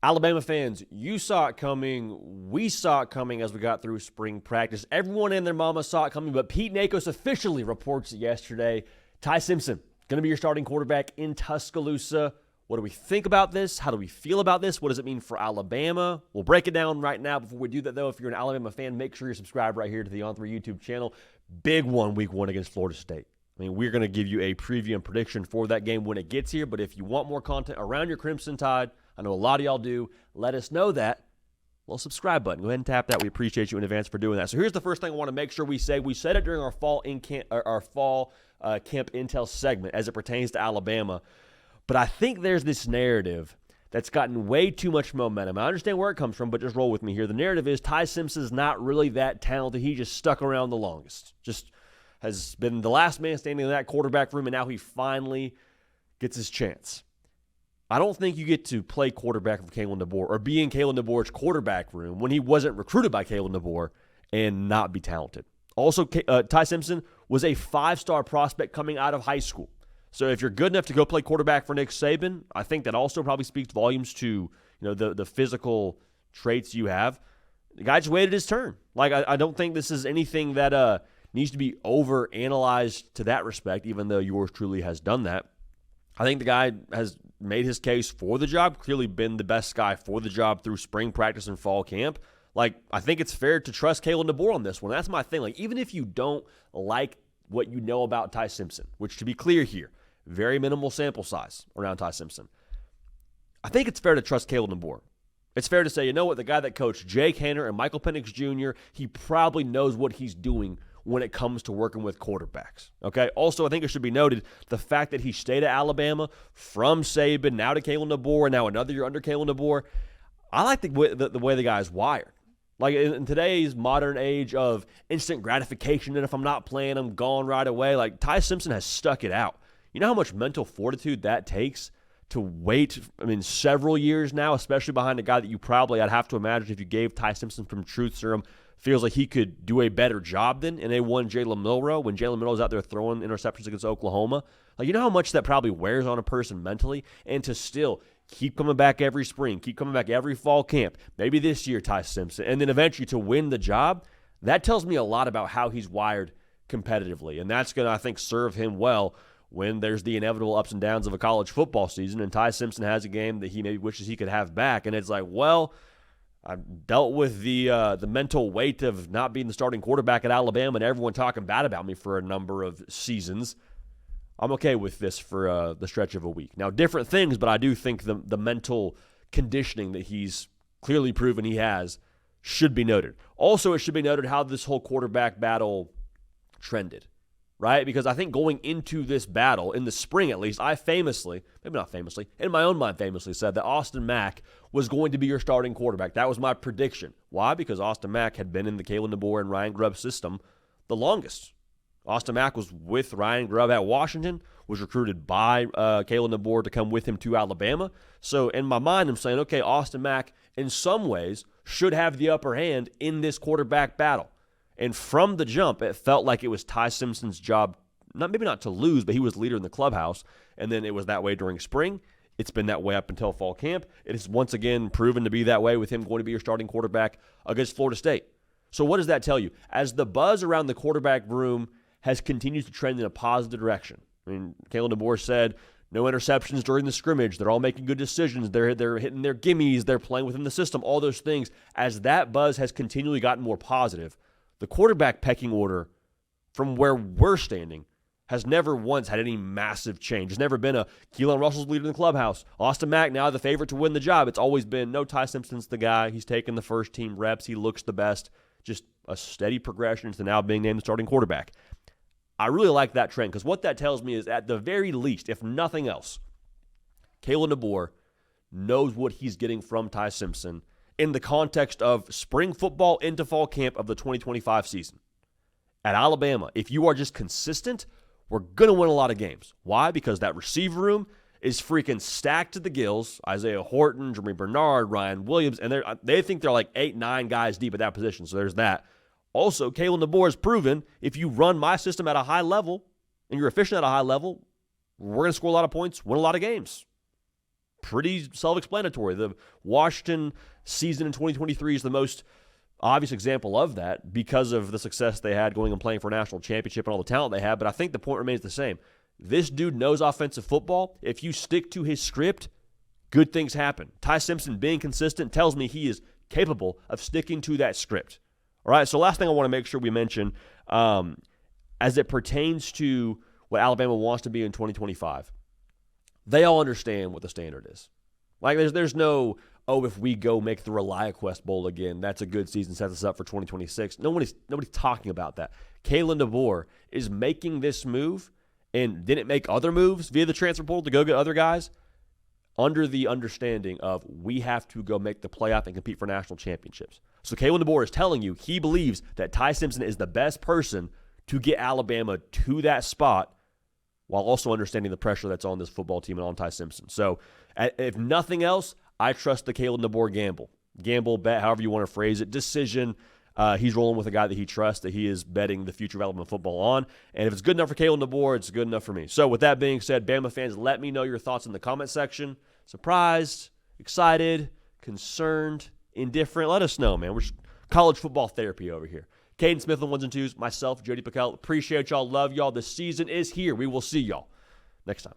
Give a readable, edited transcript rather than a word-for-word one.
Alabama fans, you saw it coming. We saw it coming as we got through spring practice. Everyone and their mama saw it coming, but Pete Nakos officially reports yesterday. Ty Simpson, going to be your starting quarterback in Tuscaloosa. What do we think about this? How do we feel about this? What does it mean for Alabama? We'll break it down right now. Before we do that, though, if you're an Alabama fan, make sure you're subscribed right here to the On3 YouTube channel. Big one, week one against Florida State. I mean, we're going to give you a preview and prediction for that game when it gets here, but if you want more content around your Crimson Tide, I know a lot of y'all do, let us know that. Little subscribe button. Go ahead and tap that. We appreciate you in advance for doing that. So here's the first thing I want to make sure we say. We said it during our fall camp intel segment as it pertains to Alabama, but I think there's this narrative that's gotten way too much momentum. I understand where it comes from, but just roll with me here. The narrative is Ty Simpson's not really that talented. He just stuck around the longest. Just has been the last man standing in that quarterback room, and now he finally gets his chance. I don't think you get to play quarterback for Kalen DeBoer or be in Kalen DeBoer's quarterback room when he wasn't recruited by Kalen DeBoer and not be talented. Also, Ty Simpson was a 5-star prospect coming out of high school. So if you're good enough to go play quarterback for Nick Saban, I think that also probably speaks volumes to the physical traits you have. The guy just waited his turn. I don't think this is anything that needs to be over-analyzed to that respect, even though yours truly has done that. I think the guy has made his case for the job, clearly been the best guy for the job through spring practice and fall camp. I think it's fair to trust Kalen DeBoer on this one. That's my thing. Even if you don't like what you know about Ty Simpson, which to be clear here, very minimal sample size around Ty Simpson, I think it's fair to trust Kalen DeBoer. It's fair to say, you know what, the guy that coached Jake Hanner and Michael Penix Jr., he probably knows what he's doing when it comes to working with quarterbacks. Okay. Also, I think it should be noted the fact that he stayed at Alabama from Saban, now to Kalen DeBoer, and now another year under Kalen DeBoer. I like the way the guy's wired. In today's modern age of instant gratification, and if I'm not playing, I'm gone right away. Ty Simpson has stuck it out. You know how much mental fortitude that takes to wait, several years now, especially behind a guy that you probably, I'd have to imagine, if you gave Ty Simpson some truth serum, feels like he could do a better job than in A1 Jalen Milroe when Jalen Milroe's out there throwing interceptions against Oklahoma. You know how much that probably wears on a person mentally? And to still keep coming back every spring, keep coming back every fall camp, maybe this year, Ty Simpson, and then eventually to win the job, that tells me a lot about how he's wired competitively. And that's going to, I think, serve him well when there's the inevitable ups and downs of a college football season and Ty Simpson has a game that he maybe wishes he could have back. And it's I've dealt with the mental weight of not being the starting quarterback at Alabama and everyone talking bad about me for a number of seasons. I'm okay with this for the stretch of a week. Now, different things, but I do think the mental conditioning that he's clearly proven he has should be noted. Also, it should be noted how this whole quarterback battle trended, right? Because I think going into this battle, in the spring at least, I famously, maybe not famously, in my own mind famously said that Austin Mack was going to be your starting quarterback. That was my prediction. Why? Because Austin Mack had been in the Kalen DeBoer and Ryan Grubb system the longest. Austin Mack was with Ryan Grubb at Washington, was recruited by Kalen DeBoer to come with him to Alabama. So in my mind, I'm saying, okay, Austin Mack in some ways should have the upper hand in this quarterback battle. And from the jump, it felt like it was Ty Simpson's job, maybe not to lose, but he was leader in the clubhouse. And then it was that way during spring. It's been that way up until fall camp. It is once again proven to be that way with him going to be your starting quarterback against Florida State. So what does that tell you? As the buzz around the quarterback room has continued to trend in a positive direction. Kalen DeBoer said, no interceptions during the scrimmage. They're all making good decisions. They're hitting their gimmies. They're playing within the system, all those things. As that buzz has continually gotten more positive, the quarterback pecking order from where we're standing has never once had any massive change. There's never been a Keelan Russell's leader in the clubhouse. Austin Mack now the favorite to win the job. It's always been, no, Ty Simpson's the guy. He's taking the first team reps. He looks the best. Just a steady progression to now being named the starting quarterback. I really like that trend because what that tells me is at the very least, if nothing else, Kalen DeBoer knows what he's getting from Ty Simpson in the context of spring football into fall camp of the 2025 season. At Alabama, if you are just consistent, we're going to win a lot of games. Why? Because that receiver room is freaking stacked to the gills. Isaiah Horton, Jeremy Bernard, Ryan Williams, and they think they're like 8-9 guys deep at that position, so there's that. Also, Kalen DeBoer has proven if you run my system at a high level and you're efficient at a high level, we're going to score a lot of points, win a lot of games. pretty self-explanatory. The Washington season in 2023 is the most obvious example of that because of the success they had going and playing for a national championship and all the talent they had. But I think the point remains the same. This dude knows offensive football. If you stick to his script, good things happen. Ty Simpson being consistent tells me he is capable of sticking to that script. All right, so last thing I want to make sure we mention as it pertains to what Alabama wants to be in 2025, they all understand what the standard is. Like, there's no, oh, if we go make the ReliaQuest Bowl again, that's a good season, sets us up for 2026. Nobody's talking about that. Kalen DeBoer is making this move and didn't make other moves via the transfer portal to go get other guys under the understanding of we have to go make the playoff and compete for national championships. So Kalen DeBoer is telling you he believes that Ty Simpson is the best person to get Alabama to that spot while also understanding the pressure that's on this football team and on Ty Simpson. So if nothing else, I trust the Kalen DeBoer gamble, bet, however you want to phrase it, decision. He's rolling with a guy that he trusts, that he is betting the future of Alabama football on. And if it's good enough for Kalen DeBoer, it's good enough for me. So with that being said, Bama fans, let me know your thoughts in the comment section. Surprised, excited, concerned, indifferent. Let us know, man. We're college football therapy over here. Caden Smith on 1s and 2s, myself, Jody PicKell. Appreciate y'all. Love y'all. The season is here. We will see y'all next time.